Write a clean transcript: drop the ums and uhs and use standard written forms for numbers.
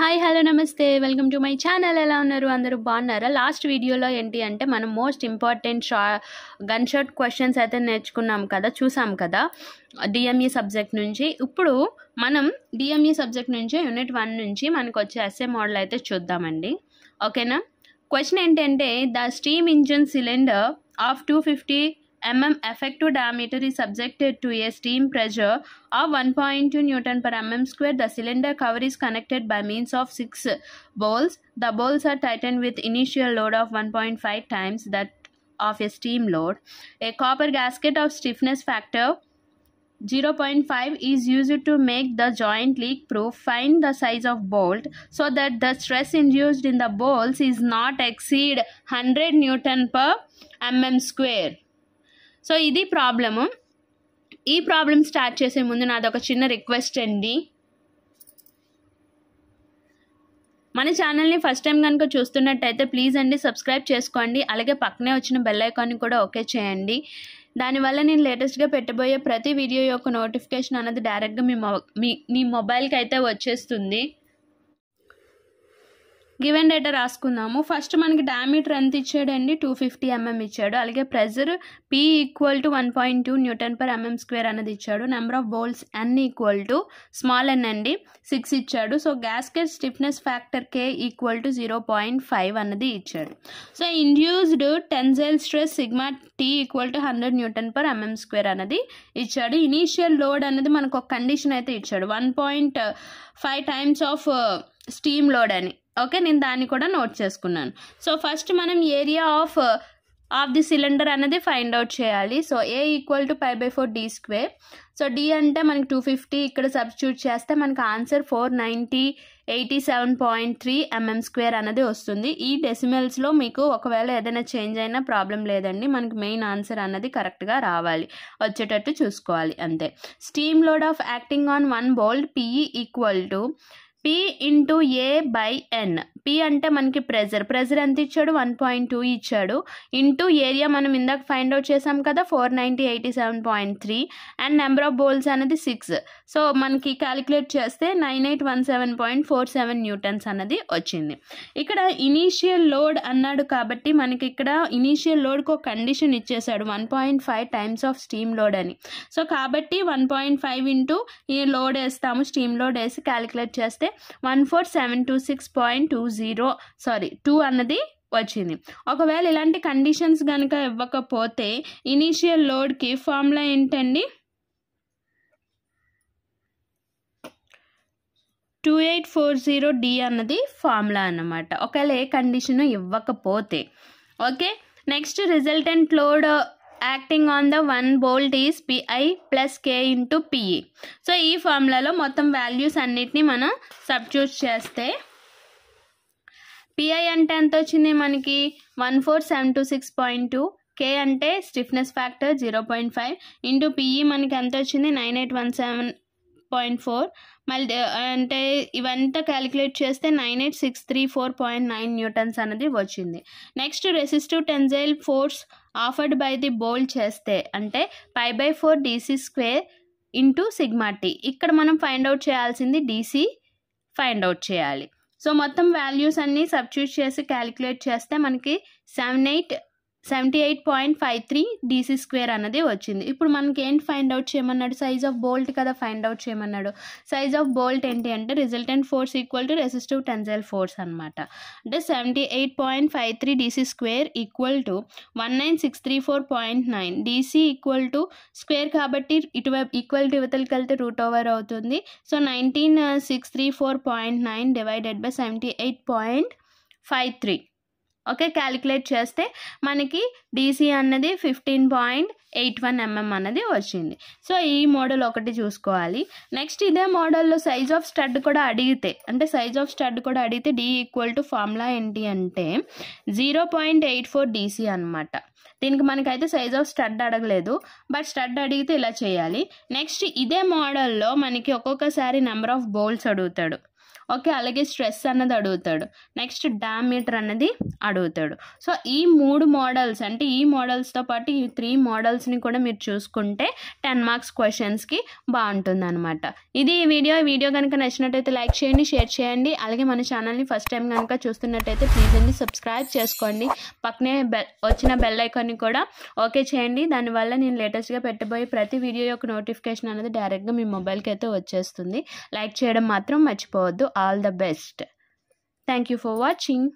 Hi hello నమస్తే welcome to my channel. ఎలా ఉన్నారు అందరూ బాగున్నారా? లాస్ట్ వీడియోలో ఏంటి అంటే మనం most important gun shot questions అయితే నేర్చుకున్నాం కదా, చూసాం కదా డిఎంఈ సబ్జెక్ట్ నుంచి. ఇప్పుడు మనం డిఎంఈ సబ్జెక్ట్ నుంచి యూనిట్ 1 నుంచి మనకు వచ్చే ఎస్ఏ మోడల్ అయితే చూద్దామండి. ఓకేనా? క్వశ్చన్ ఏంటంటే the steam engine cylinder of 250 mm effective diameter is subjected to a steam pressure of 1.2 Newton per mm square. The cylinder cover is connected by means of 6 bolts. The bolts are tightened with initial load of 1.5 times that of a steam load. A copper gasket of stiffness factor 0.5 is used to make the joint leak proof. Find the size of bolt so that the stress induced in the bolts is not exceed 100 Newton per mm square. So ఇది problem. ఈ problem start చేసే ముందు నాదొక చిన్న request అండి. మన ఛానల్ని first time కనుక చూస్తున్నట్టయితే ప్లీజ్ అండి సబ్స్క్రైబ్ చేసుకోండి. అలాగే పక్కనే వచ్చిన బెల్ ఐకాన్ని కూడా ఓకే చేయండి. దానివల్ల నేను లేటెస్ట్గా పెట్టబోయే ప్రతి వీడియో యొక్క నోటిఫికేషన్ అనేది డైరెక్ట్గా మీ మొబైల్కి అయితే వచ్చేస్తుంది. గివెన్ డేటా రాసుకుందాము. ఫస్ట్ మనకి డయామీటర్ ఎంత ఇచ్చాడండి? 250 mm ఇచ్చాడు. అలాగే pressure P equal to 1.2 Newton per mm square అనేది ఇచ్చాడు. Number of bolts N equal to small n అండి 6 ఇచ్చాడు. So gasket stiffness factor K equal to 0.5 అన్నది ఇచ్చాడు. So induced tensile stress sigma T equal to 100 Newton per mm square అనేది ఇచ్చాడు. Initial load అనేది మనకు ఒక కండిషన్ అయితే ఇచ్చాడు 1.5 టైమ్స్ ఆఫ్ స్టీమ్ లోడ్ అని. ఓకే, నేను దాన్ని కూడా నోట్ చేసుకున్నాను. సో ఫస్ట్ మనం ఏరియా ఆఫ్ ది సిలిండర్ అనేది ఫైండ్ అవుట్ చేయాలి. So A equal to π/4 d square. So D అంటే మనకి 250, ఇక్కడ సబ్స్టిట్యూట్ చేస్తే మనకు ఆన్సర్ 490.87.3 mm స్క్వేర్ అనేది వస్తుంది. ఈ డెసిమల్స్లో మీకు ఒకవేళ ఏదైనా చేంజ్ అయినా ప్రాబ్లం లేదండి, మనకి మెయిన్ ఆన్సర్ అన్నది కరెక్ట్గా రావాలి, వచ్చేటట్టు చూసుకోవాలి అంతే. Steam load of acting on 1 bolt PE equal to P into A/N. P అంటే మనకి ప్రెజర్ ఎంత ఇచ్చాడు? 1.2 ఇచ్చాడు. ఇంటూ ఏరియా మనం ఇందాక ఫైండ్ అవుట్ చేసాం కదా 490.87.3 అండ్ నెంబర్ ఆఫ్ బోల్ట్స్ అనేది 6. సో మనకి క్యాలిక్యులేట్ చేస్తే 9817.47 న్యూటన్స్ అన్నది వచ్చింది. ఇక్కడ ఇనీషియల్ లోడ్ అన్నాడు కాబట్టి మనకి ఇక్కడ ఇనీషియల్ లోడ్కి ఒక కండిషన్ ఇచ్చేసాడు 1.5 టైమ్స్ ఆఫ్ స్టీమ్ లోడ్ అని. సో కాబట్టి 1.5 ఇంటూ ఈ లోడ్ వేస్తాము, స్టీమ్ లోడ్ వేసి క్యాలిక్యులేట్ చేస్తే 14726.2 అన్నది వచ్చింది. ఒకవేళ ఇలాంటి కండిషన్స్ కనుక ఇవ్వకపోతే ఇనీషియల్ లోడ్కి ఫార్ములా ఏంటండి? 2840D అన్నది ఫార్ములా అన్నమాట, ఒకవేళ ఏ కండిషన్ ఇవ్వకపోతే. Okay, next resultant load acting on the 1 bolt is PI plus K into PE. So ఈ ఫార్ములాలో మొత్తం వాల్యూస్ అన్నిటినీ మనం సబ్స్టిట్యూట్ చేస్తే PI అంటే ఎంత వచ్చింది మనకి 14726.2, K అంటే స్టిఫ్నెస్ ఫ్యాక్టర్ 0.5 ఇంటూ PE మనకి ఎంత వచ్చింది 9817.4. మళ్ళీ అంటే ఇవంతా క్యాలిక్యులేట్ చేస్తే 98634.9 న్యూటన్స్ అనేది వచ్చింది. Next resistive tensile force offered by the bolt చేస్తే అంటే π/4 DC square into sigma T. ఇక్కడ మనం ఫైండ్ అవుట్ చేయాల్సింది DC ఫైండ్ అవుట్ చేయాలి. సో మొత్తం వాల్యూస్ అన్నీ సబ్స్టిట్యూట్ చేసి క్యాలిక్యులేట్ చేస్తే మనకి 78.53 DC స్క్వేర్ అనేది వచ్చింది. ఇప్పుడు మనకి ఏంటి ఫైండ్ అవుట్ చేయమన్నాడు? సైజ్ ఆఫ్ బోల్ట్ కదా ఫైండ్ అవుట్ చేయమన్నాడు. సైజ్ ఆఫ్ బోల్ట్ ఏంటి అంటే resultant force equal to resistive tensile force అనమాట. అంటే 78.53 DC square equal to 19634.9. DC equal to square కాబట్టి ఇటువైపు ఈక్వల్ టు ఇవతలకి వెళ్తే √ అవుతుంది. So 19634.9 divided by 78.53. Okay, calculate చేస్తే మనకి DC అన్నది 15.81 mm అన్నది వచ్చింది. సో ఈ మోడల్ ఒకటి చూసుకోవాలి. నెక్స్ట్ ఇదే మోడల్లో సైజ్ ఆఫ్ స్టడ్ కూడా అడిగితే D ఈక్వల్ టు ఫార్ములా ఏంటి అంటే 0.84 DC అనమాట. దీనికి మనకైతే సైజ్ ఆఫ్ స్టడ్ అడగలేదు, బట్ స్టడ్ అడిగితే ఇలా చేయాలి. నెక్స్ట్ ఇదే మోడల్లో మనకి ఒక్కొక్కసారి నెంబర్ ఆఫ్ బోల్ట్స్ అడుగుతాడు. ఓకే, అలాగే స్ట్రెస్ అన్నది అడుగుతాడు. నెక్స్ట్ డయామీటర్ అన్నది అడుగుతాడు. సో ఈ 3 మోడల్స్ అంటే ఈ మోడల్స్తో పాటు ఈ 3 మోడల్స్ని కూడా మీరు చూసుకుంటే 10 మార్క్స్ క్వశ్చన్స్కి బాగుంటుంది అనమాట. ఇది ఈ వీడియో కనుక నచ్చినట్టయితే లైక్ చేయండి, షేర్ చేయండి. అలాగే మన ఛానల్ని ఫస్ట్ టైం కనుక చూస్తున్నట్టయితే ప్లీజ్ అండి సబ్స్క్రైబ్ చేసుకోండి. పక్కనే వచ్చిన బెల్ ఐకాన్ని కూడా ఓకే చేయండి. దానివల్ల నేను లేటెస్ట్గా పెట్టబోయే ప్రతి వీడియో యొక్క నోటిఫికేషన్ అనేది డైరెక్ట్గా మీ మొబైల్కి అయితే వచ్చేస్తుంది. లైక్ చేయడం మాత్రం మర్చిపోవద్దు. All the best. Thank you for watching.